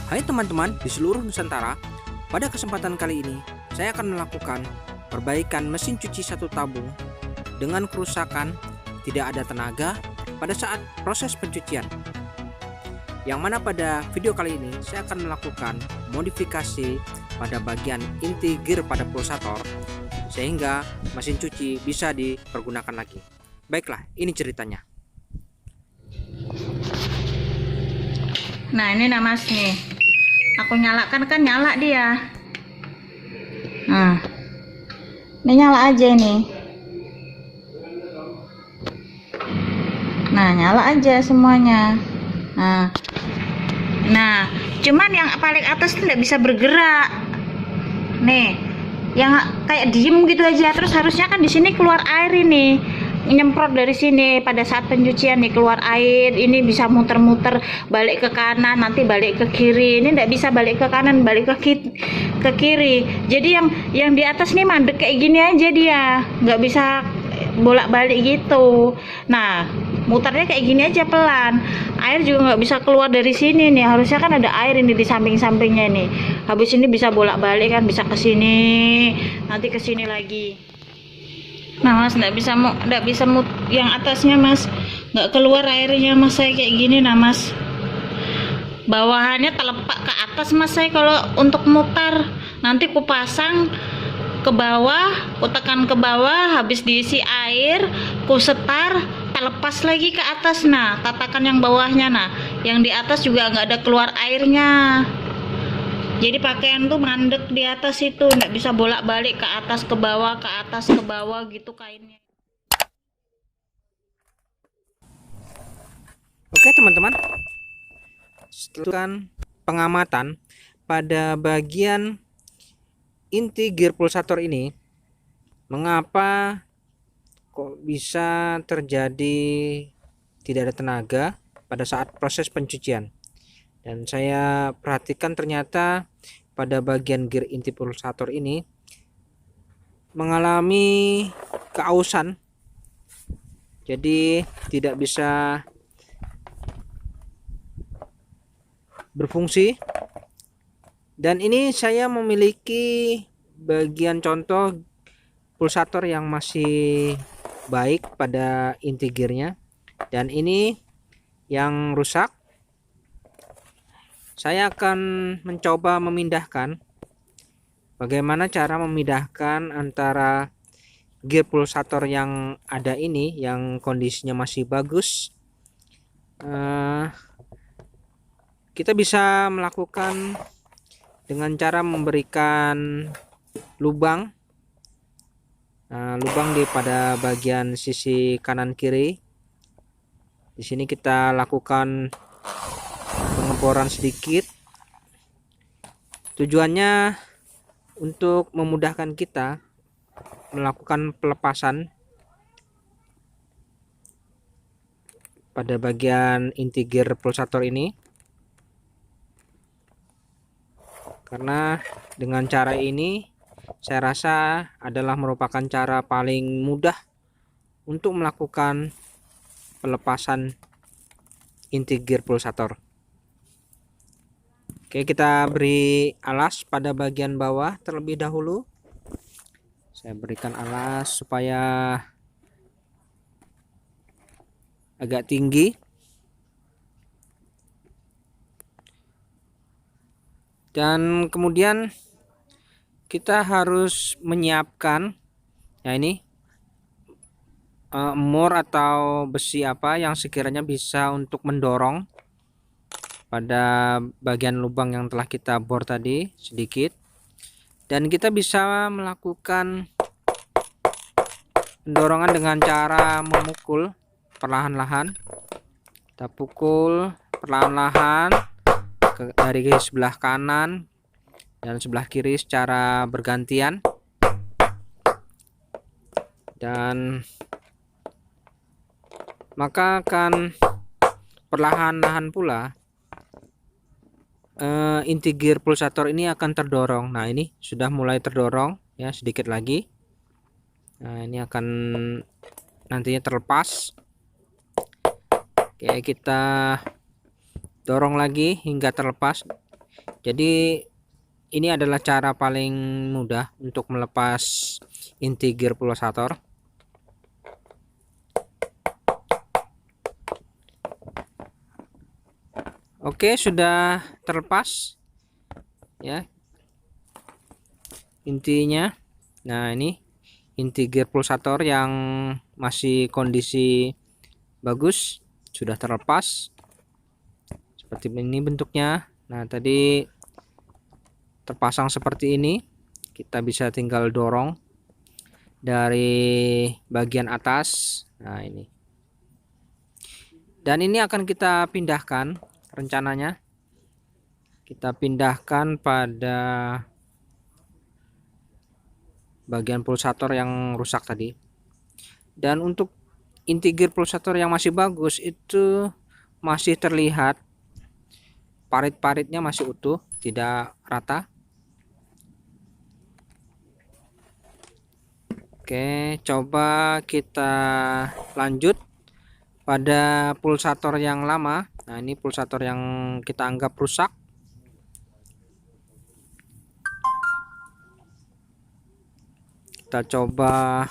Hai teman-teman di seluruh Nusantara, pada kesempatan kali ini saya akan melakukan perbaikan mesin cuci satu tabung dengan kerusakan tidak ada tenaga pada saat proses pencucian. Yang mana pada video kali ini saya akan melakukan modifikasi pada bagian inti gear pada pulsator sehingga mesin cuci bisa dipergunakan lagi. Baiklah, ini ceritanya. Nah ini mas nih, aku nyalakan kan nyala dia. Nah ini nyala aja ini. Nah nyala aja semuanya. Nah cuman yang paling atas tuh nggak bisa bergerak. Nih yang kayak diem gitu aja. Terus harusnya kan di sini keluar air ini, nyemprot dari sini pada saat pencucian nih, keluar air ini bisa muter-muter balik ke kanan, nanti balik ke kiri. Ini nggak bisa balik ke kanan, balik ke kiri. Jadi yang di atas nih mandek kayak gini aja, dia nggak bisa bolak-balik gitu. Nah muternya kayak gini aja pelan, air juga nggak bisa keluar dari sini nih. Harusnya kan ada air ini di samping-sampingnya nih, habis ini bisa bolak-balik kan, bisa ke sini nanti ke sini lagi. Nah mas nggak bisa yang atasnya mas, nggak keluar airnya mas, saya kayak gini. Nah mas, bawahannya telepak ke atas mas, saya kalau untuk mutar nanti ku pasang ke bawah, ku tekan ke bawah, habis diisi air ku setar, terlepas lagi ke atas. Nah tatakan yang bawahnya, nah yang di atas juga nggak ada keluar airnya. Jadi pakaian tuh mandek di atas itu, nggak bisa bolak-balik ke atas ke bawah, ke atas ke bawah gitu kainnya. Oke teman-teman, setelah pengamatan pada bagian inti gear pulsator ini, mengapa kok bisa terjadi tidak ada tenaga pada saat proses pencucian. Dan saya perhatikan ternyata pada bagian gear inti pulsator ini mengalami keausan, jadi tidak bisa berfungsi. Dan ini saya memiliki bagian contoh pulsator yang masih baik pada inti gearnya, dan ini yang rusak. Saya akan mencoba memindahkan, bagaimana cara memindahkan antara gear pulsator yang ada ini yang kondisinya masih bagus. Kita bisa melakukan dengan cara memberikan lubang di pada bagian sisi kanan kiri. Di sini kita lakukan pengeboran sedikit, tujuannya untuk memudahkan kita melakukan pelepasan pada bagian inti gear pulsator ini. Karena dengan cara ini saya rasa adalah merupakan cara paling mudah untuk melakukan pelepasan inti gear pulsator. Oke, kita beri alas pada bagian bawah terlebih dahulu. Saya berikan alas supaya agak tinggi. Dan kemudian kita harus menyiapkan ini mur atau besi apa yang sekiranya bisa untuk mendorong pada bagian lubang yang telah kita bor tadi sedikit. Dan kita bisa melakukan pendorongan dengan cara memukul perlahan-lahan. Kita pukul perlahan-lahan dari sebelah kanan dan sebelah kiri secara bergantian, dan maka akan perlahan-lahan pula inti gear pulsator ini akan terdorong. Nah ini sudah mulai terdorong ya, sedikit lagi. Nah ini akan nantinya terlepas. Oke, kita dorong lagi hingga terlepas. Jadi ini adalah cara paling mudah untuk melepas inti gear pulsator. Oke, sudah terlepas ya intinya. Nah, ini inti gear pulsator yang masih kondisi bagus sudah terlepas. Seperti ini bentuknya. Nah, tadi terpasang seperti ini. Kita bisa tinggal dorong dari bagian atas. Nah, ini. Dan ini akan kita pindahkan rencananya. Kita pindahkan pada bagian pulsator yang rusak tadi. Dan untuk inti gear pulsator yang masih bagus itu masih terlihat parit-paritnya masih utuh, tidak rata. Oke, coba kita lanjut pada pulsator yang lama. Nah, ini pulsator yang kita anggap rusak. Kita coba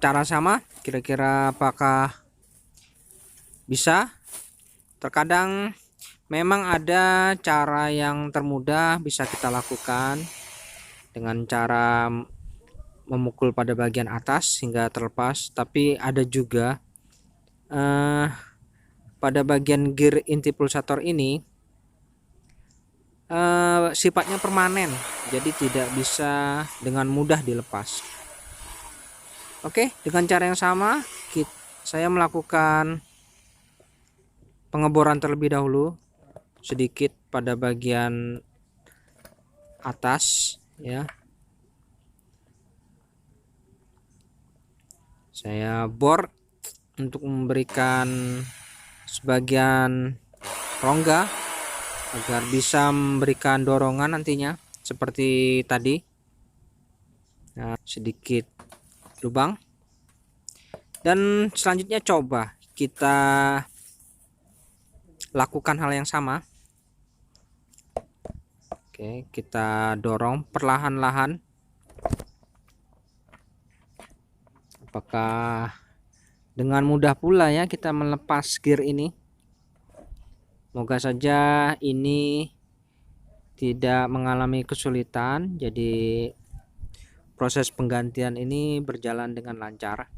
cara sama, kira-kira apakah bisa. Terkadang memang ada cara yang termudah bisa kita lakukan dengan cara memukul pada bagian atas hingga terlepas, tapi ada juga pada bagian gear inti pulsator ini sifatnya permanen, jadi tidak bisa dengan mudah dilepas. Oke, dengan cara yang sama saya melakukan pengeboran terlebih dahulu sedikit pada bagian atas ya. Saya bor untuk memberikan sebagian rongga agar bisa memberikan dorongan nantinya seperti tadi. Nah, sedikit lubang. Dan selanjutnya coba kita lakukan hal yang sama. Oke, kita dorong perlahan-lahan. Apakah dengan mudah pula ya kita melepas gear ini? Moga saja ini tidak mengalami kesulitan, jadi proses penggantian ini berjalan dengan lancar.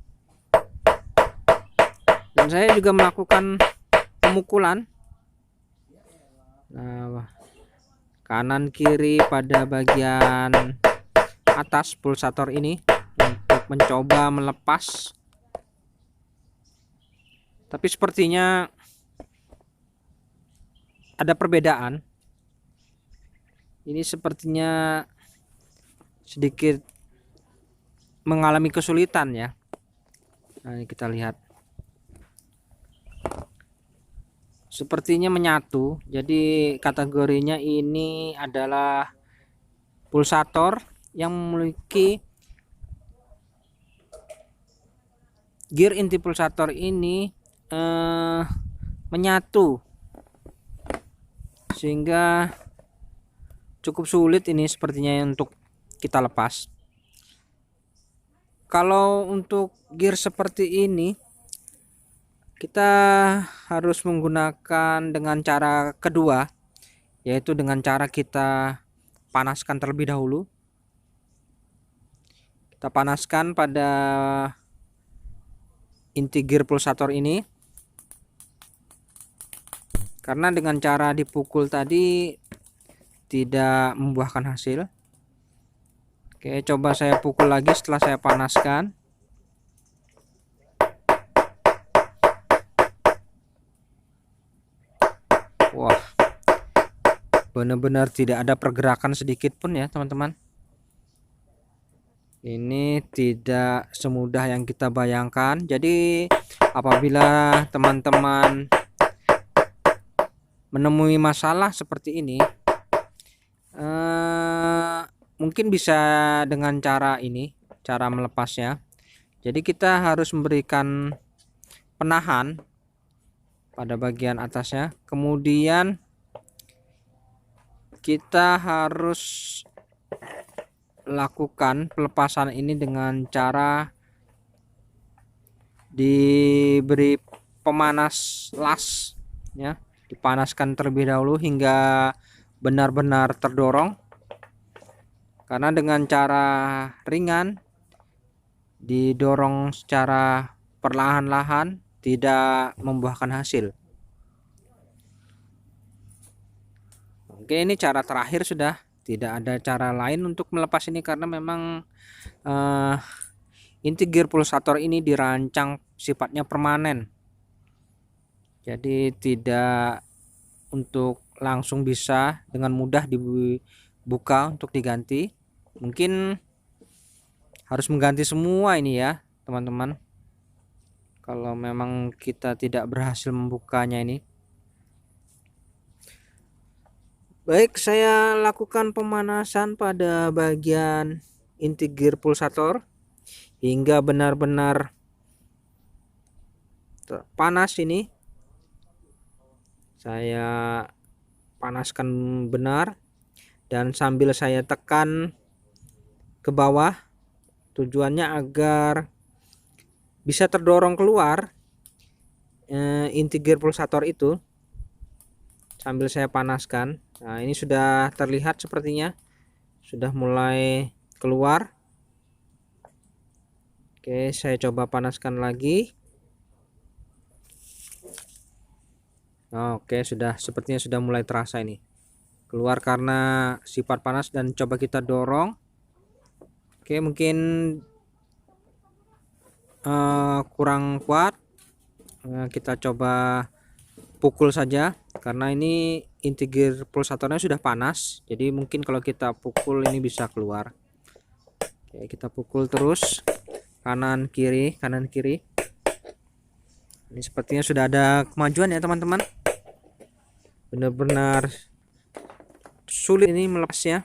Dan saya juga melakukan pemukulan kanan kiri pada bagian atas pulsator ini untuk mencoba melepas. Tapi sepertinya ada perbedaan. Ini sepertinya sedikit mengalami kesulitan ya. Nah, ini kita lihat. Sepertinya menyatu. Jadi kategorinya ini adalah pulsator yang memiliki gear inti pulsator ini menyatu, sehingga cukup sulit ini sepertinya untuk kita lepas. Kalau untuk gear seperti ini kita harus menggunakan dengan cara kedua, yaitu dengan cara kita panaskan terlebih dahulu. Kita panaskan pada inti gear pulsator ini, karena dengan cara dipukul tadi tidak membuahkan hasil. Oke, coba saya pukul lagi setelah saya panaskan. Wah, benar-benar tidak ada pergerakan sedikit pun ya teman-teman. Ini tidak semudah yang kita bayangkan. Jadi apabila teman-teman menemui masalah seperti ini, mungkin bisa dengan cara ini, cara melepasnya. Jadi kita harus memberikan penahan pada bagian atasnya, kemudian kita harus lakukan pelepasan ini dengan cara diberi pemanas las ya, dipanaskan terlebih dahulu hingga benar-benar terdorong, karena dengan cara ringan didorong secara perlahan-lahan tidak membuahkan hasil. Oke, ini cara terakhir sudah. Tidak ada cara lain untuk melepas ini karena memang inti gear pulsator ini dirancang sifatnya permanen. Jadi tidak untuk langsung bisa dengan mudah dibuka untuk diganti. Mungkin harus mengganti semua ini ya teman-teman, kalau memang kita tidak berhasil membukanya ini. Baik, saya lakukan pemanasan pada bagian inti gear pulsator hingga benar-benar panas. Ini saya panaskan benar dan sambil saya tekan ke bawah, tujuannya agar bisa terdorong keluar inti gear pulsator itu sambil saya panaskan. Nah, ini sudah terlihat sepertinya sudah mulai keluar. Oke, saya coba panaskan lagi. Oke, sepertinya sudah mulai terasa ini keluar karena sifat panas, dan coba kita dorong. Oke, mungkin kurang kuat. Kita coba pukul saja karena ini inti gear pulsatornya sudah panas, jadi mungkin kalau kita pukul ini bisa keluar. Oke, kita pukul terus kanan kiri. Ini sepertinya sudah ada kemajuan ya teman-teman. Benar-benar sulit ini melepasnya,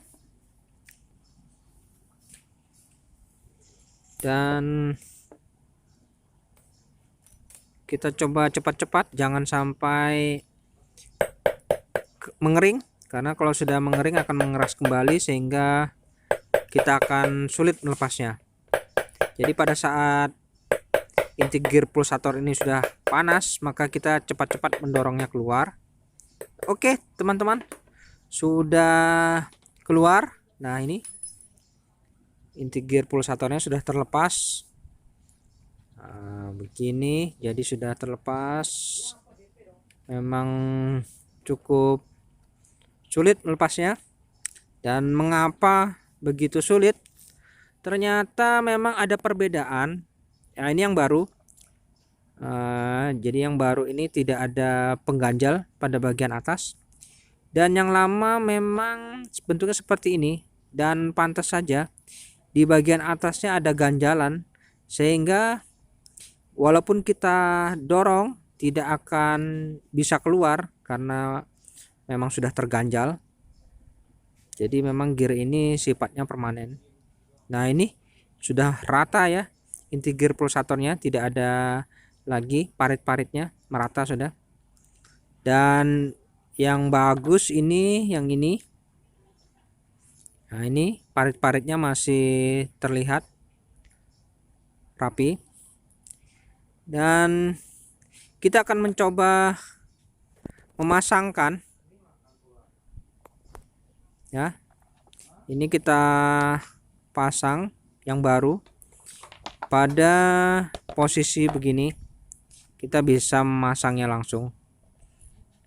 dan kita coba cepat-cepat, jangan sampai mengering, karena kalau sudah mengering akan mengeras kembali sehingga kita akan sulit melepasnya. Jadi pada saat inti gear pulsator ini sudah panas, maka kita cepat-cepat mendorongnya keluar. Oke teman-teman, sudah keluar. Nah, ini inti gear pulsatornya sudah terlepas. Nah, begini, jadi sudah terlepas. Memang cukup sulit melepasnya. Dan mengapa begitu sulit? Ternyata memang ada perbedaan. Nah, ini yang baru. Jadi yang baru ini tidak ada pengganjal pada bagian atas, dan yang lama memang bentuknya seperti ini, dan pantas saja di bagian atasnya ada ganjalan, sehingga walaupun kita dorong tidak akan bisa keluar karena memang sudah terganjal. Jadi memang gear ini sifatnya permanen. Nah, ini sudah rata ya, inti gear pulsatornya tidak ada lagi parit-paritnya, merata sudah. Dan yang bagus ini yang ini. Nah, ini parit-paritnya masih terlihat rapi. Dan kita akan mencoba memasangkan ya. Ini kita pasang yang baru pada posisi begini, kita bisa memasangnya langsung.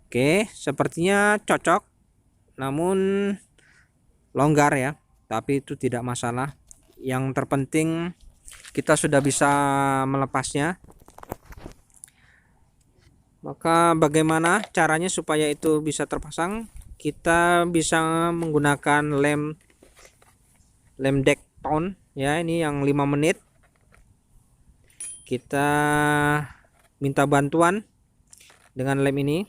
Oke, sepertinya cocok, namun longgar ya, tapi itu tidak masalah. Yang terpenting kita sudah bisa melepasnya. Maka bagaimana caranya supaya itu bisa terpasang? Kita bisa menggunakan lem deck tone ya, ini yang 5 menit. Kita minta bantuan dengan lem ini,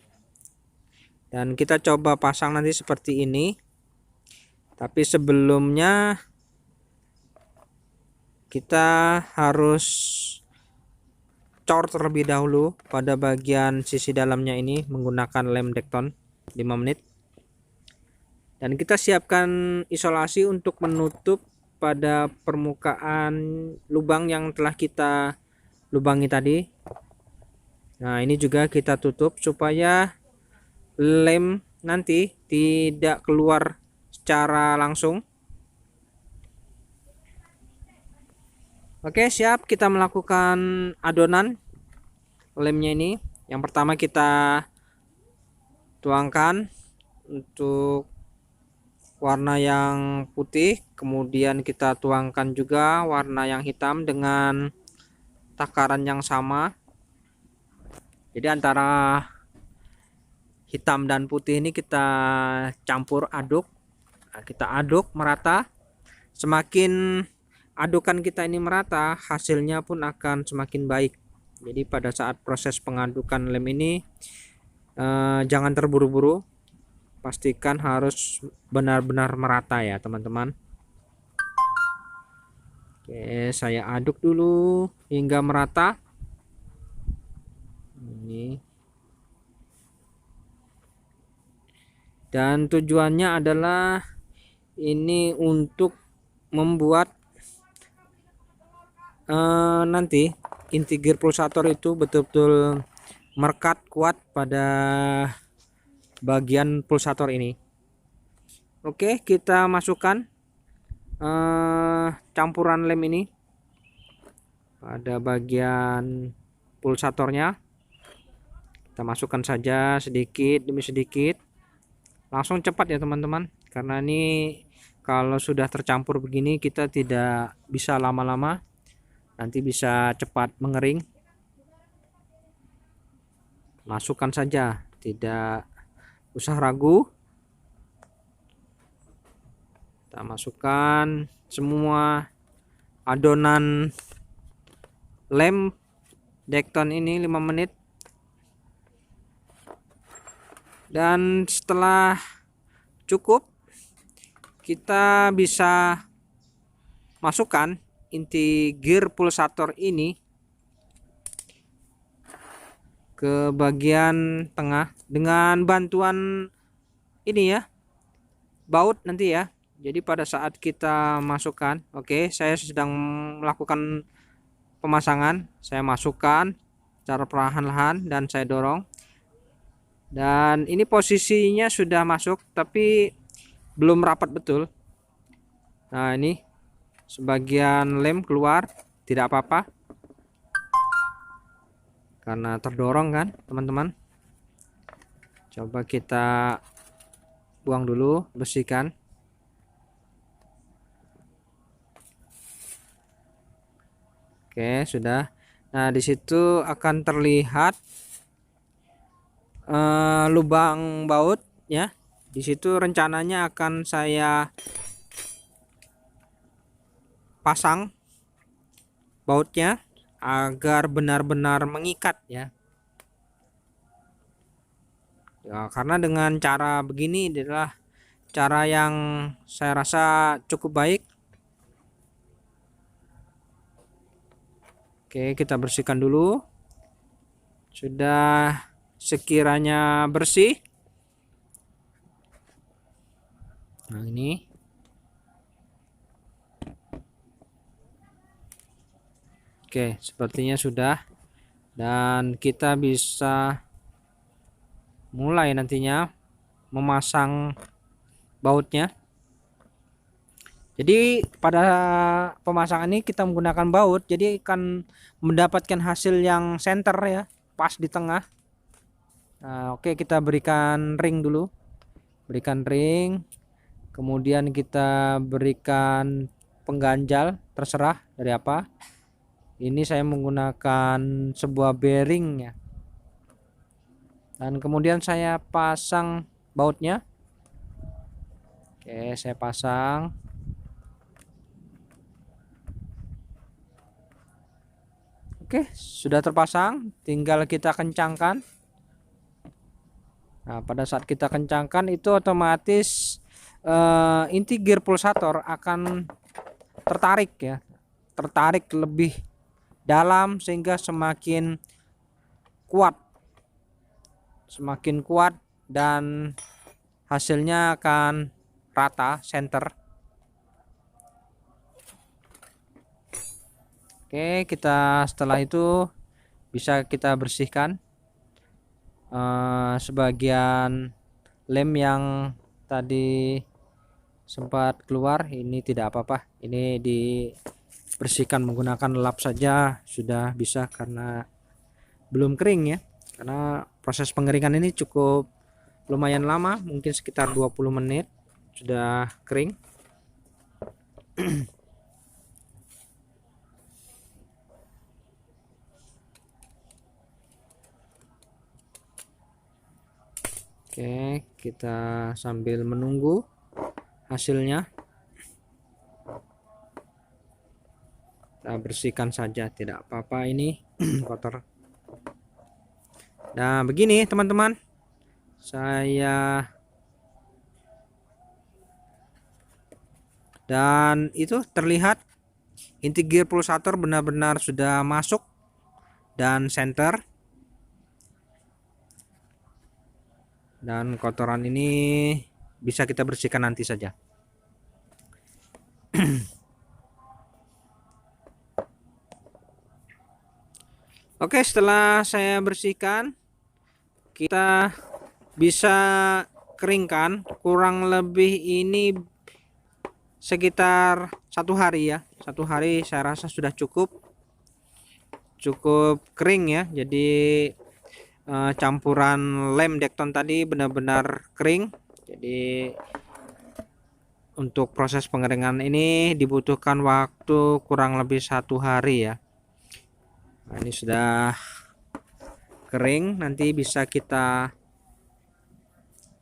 dan kita coba pasang nanti seperti ini. Tapi sebelumnya kita harus cor terlebih dahulu pada bagian sisi dalamnya ini menggunakan lem deck tone 5 menit. Dan kita siapkan isolasi untuk menutup pada permukaan lubang yang telah kita lubangi tadi. Nah, ini juga kita tutup supaya lem nanti tidak keluar secara langsung. Oke, siap, kita melakukan adonan lemnya ini. Yang pertama kita tuangkan untuk warna yang putih, kemudian kita tuangkan juga warna yang hitam dengan takaran yang sama. Jadi antara hitam dan putih ini kita campur aduk. Nah, kita aduk merata. Semakin adukan kita ini merata, hasilnya pun akan semakin baik. Jadi pada saat proses pengadukan lem ini jangan terburu-buru, pastikan harus benar-benar merata ya teman-teman. Oke, saya aduk dulu hingga merata. Ini. Dan tujuannya adalah ini untuk membuat nanti inti gear pulsator itu betul-betul merekat kuat pada bagian pulsator ini. Oke, kita masukkan campuran lem ini pada bagian pulsatornya. Kita masukkan saja sedikit demi sedikit, langsung cepat ya teman-teman, karena ini kalau sudah tercampur begini kita tidak bisa lama-lama, nanti bisa cepat mengering. Masukkan saja, tidak usah ragu. Kita masukkan semua adonan lem Dekton ini 5 menit. Dan setelah cukup, kita bisa masukkan inti gear pulsator ini ke bagian tengah dengan bantuan ini ya, baut nanti ya. Jadi pada saat kita masukkan, oke, saya sedang melakukan pemasangan, saya masukkan secara perlahan-lahan dan saya dorong. Dan ini posisinya sudah masuk tapi belum rapat betul. Nah, ini sebagian lem keluar, tidak apa-apa karena terdorong kan teman-teman. Coba kita buang dulu, bersihkan. Oke, sudah. Nah, disitu akan terlihat lubang baut ya. Di situ rencananya akan saya pasang bautnya agar benar-benar mengikat ya. Ya, karena dengan cara begini adalah cara yang saya rasa cukup baik. Oke, kita bersihkan dulu. Sudah sekiranya bersih. Nah, ini. Oke, sepertinya sudah. Dan kita bisa mulai nantinya memasang bautnya. Jadi pada pemasangan ini kita menggunakan baut, jadi akan mendapatkan hasil yang center ya, pas di tengah. Nah, oke, kita berikan ring dulu. Berikan ring. Kemudian kita berikan pengganjal, terserah dari apa. Ini saya menggunakan sebuah bearing ya. Dan kemudian saya pasang bautnya. Oke, saya pasang. Oke, sudah terpasang, tinggal kita kencangkan. Nah, pada saat kita kencangkan itu otomatis inti gear pulsator akan tertarik ya, tertarik lebih dalam sehingga semakin kuat dan hasilnya akan rata center. Oke, kita setelah itu bisa kita bersihkan sebagian lem yang tadi sempat keluar. Ini tidak apa-apa, ini dibersihkan menggunakan lap saja sudah bisa karena belum kering ya, karena proses pengeringan ini cukup lumayan lama, mungkin sekitar 20 menit sudah kering. Oke, kita sambil menunggu hasilnya. Kita bersihkan saja, tidak apa-apa, ini kotor. Nah, begini teman-teman, dan itu terlihat inti gear pulsator benar-benar sudah masuk dan center. Dan kotoran ini bisa kita bersihkan nanti saja. Oke, setelah saya bersihkan, kita bisa keringkan kurang lebih ini sekitar 1 hari ya. 1 hari saya rasa sudah cukup kering ya. Jadi campuran lem Dekton tadi benar-benar kering. Jadi untuk proses pengeringan ini dibutuhkan waktu kurang lebih 1 hari ya. Nah, ini sudah kering, nanti bisa kita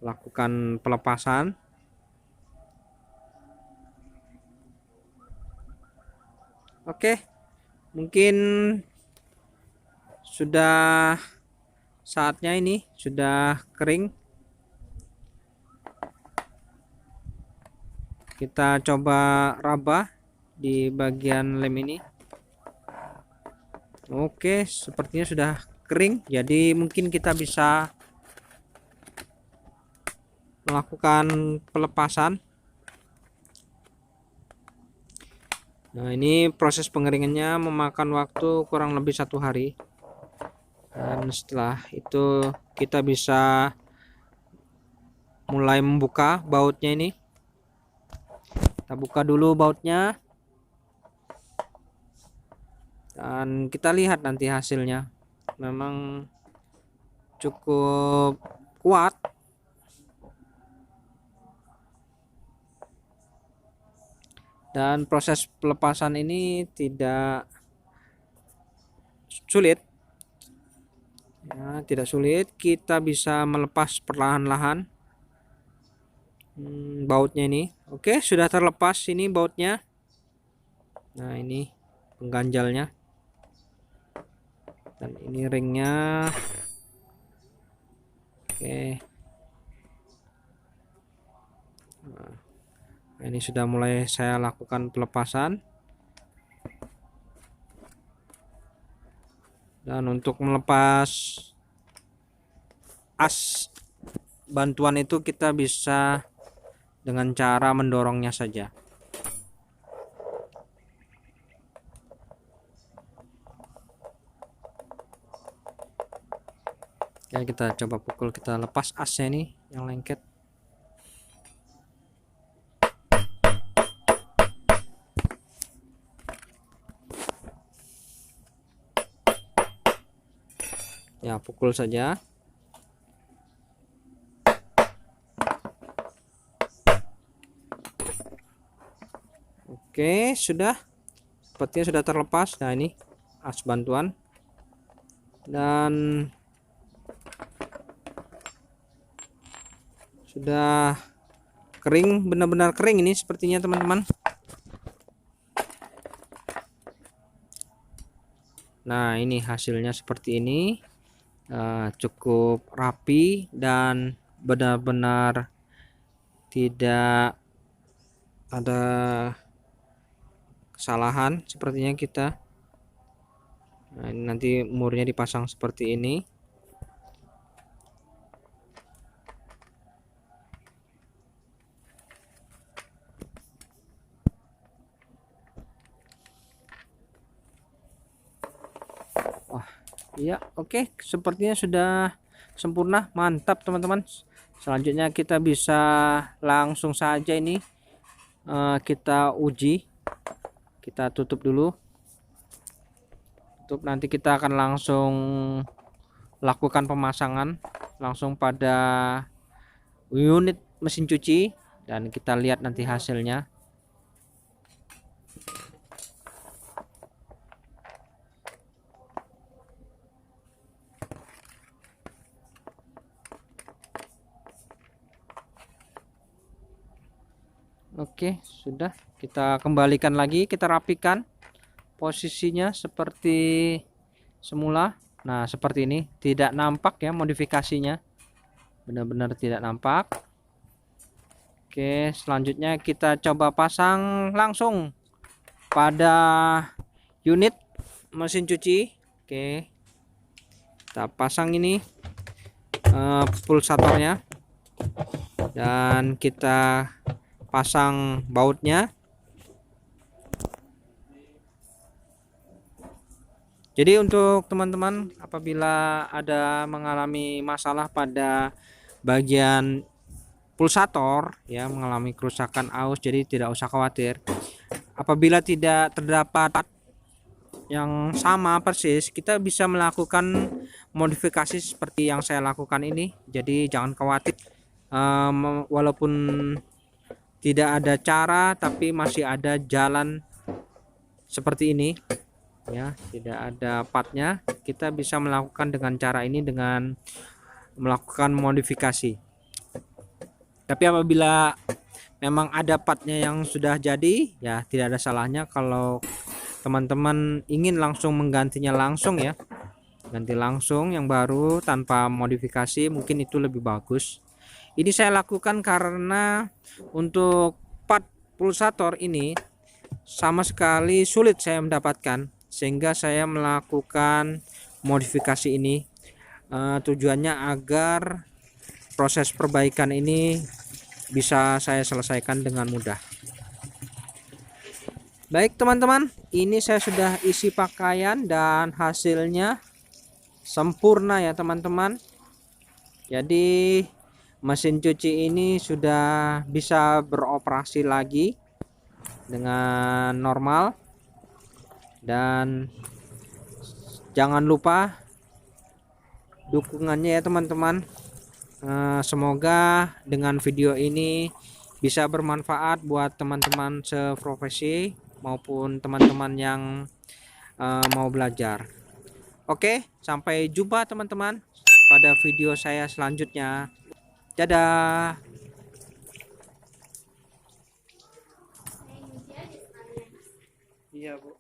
lakukan pelepasan. Oke, mungkin sudah saatnya, ini sudah kering. Kita coba raba di bagian lem ini. Oke, sepertinya sudah kering, jadi mungkin kita bisa melakukan pelepasan. Nah, ini proses pengeringannya memakan waktu kurang lebih 1 hari. Dan setelah itu kita bisa mulai membuka bautnya ini. Kita buka dulu bautnya. Dan kita lihat nanti hasilnya. Memang cukup kuat. Dan proses pelepasan ini tidak sulit ya, tidak sulit. Kita bisa melepas perlahan-lahan bautnya ini. Oke, sudah terlepas ini bautnya. Nah, ini pengganjalnya dan ini ringnya. Oke, nah, ini sudah mulai saya lakukan pelepasan. Dan untuk melepas as bantuan itu kita bisa dengan cara mendorongnya saja. Oke, kita coba pukul, kita lepas asnya ini yang lengket. Ya, pukul saja. Oke, sudah. Sepertinya sudah terlepas. Nah, ini as bantuan. Dan sudah kering, benar-benar kering ini sepertinya teman-teman. Nah, ini hasilnya seperti ini. Cukup rapi dan benar-benar tidak ada kesalahan sepertinya kita. Nah, ini nanti murnya dipasang seperti ini. Iya, oke, sepertinya sudah sempurna, mantap teman-teman. Selanjutnya kita bisa langsung saja ini kita uji. Kita tutup dulu. Tutup, nanti kita akan langsung lakukan pemasangan langsung pada unit mesin cuci dan kita lihat nanti hasilnya. Oke, sudah, kita kembalikan lagi, kita rapikan posisinya seperti semula. Nah, seperti ini, tidak nampak ya modifikasinya, benar-benar tidak nampak. Oke, selanjutnya kita coba pasang langsung pada unit mesin cuci. Oke, kita pasang ini pulsatornya dan kita pasang bautnya. Jadi untuk teman-teman apabila ada mengalami masalah pada bagian pulsator ya, mengalami kerusakan aus, jadi tidak usah khawatir. Apabila tidak terdapat yang sama persis, kita bisa melakukan modifikasi seperti yang saya lakukan ini. Jadi jangan khawatir, walaupun tidak ada cara tapi masih ada jalan seperti ini ya, tidak ada partnya, kita bisa melakukan dengan cara ini dengan melakukan modifikasi. Tapi apabila memang ada partnya yang sudah jadi ya, tidak ada salahnya kalau teman-teman ingin langsung menggantinya langsung ya, ganti langsung yang baru tanpa modifikasi, mungkin itu lebih bagus. Ini saya lakukan karena untuk part pulsator ini sama sekali sulit saya mendapatkan, sehingga saya melakukan modifikasi ini. Tujuannya agar proses perbaikan ini bisa saya selesaikan dengan mudah. Baik teman-teman, ini saya sudah isi pakaian dan hasilnya sempurna ya teman-teman. Jadi mesin cuci ini sudah bisa beroperasi lagi dengan normal. Dan jangan lupa dukungannya ya teman-teman. Semoga dengan video ini bisa bermanfaat buat teman-teman seprofesi maupun teman-teman yang mau belajar. Oke, sampai jumpa teman-teman pada video saya selanjutnya. Dadah. Iya, Bu.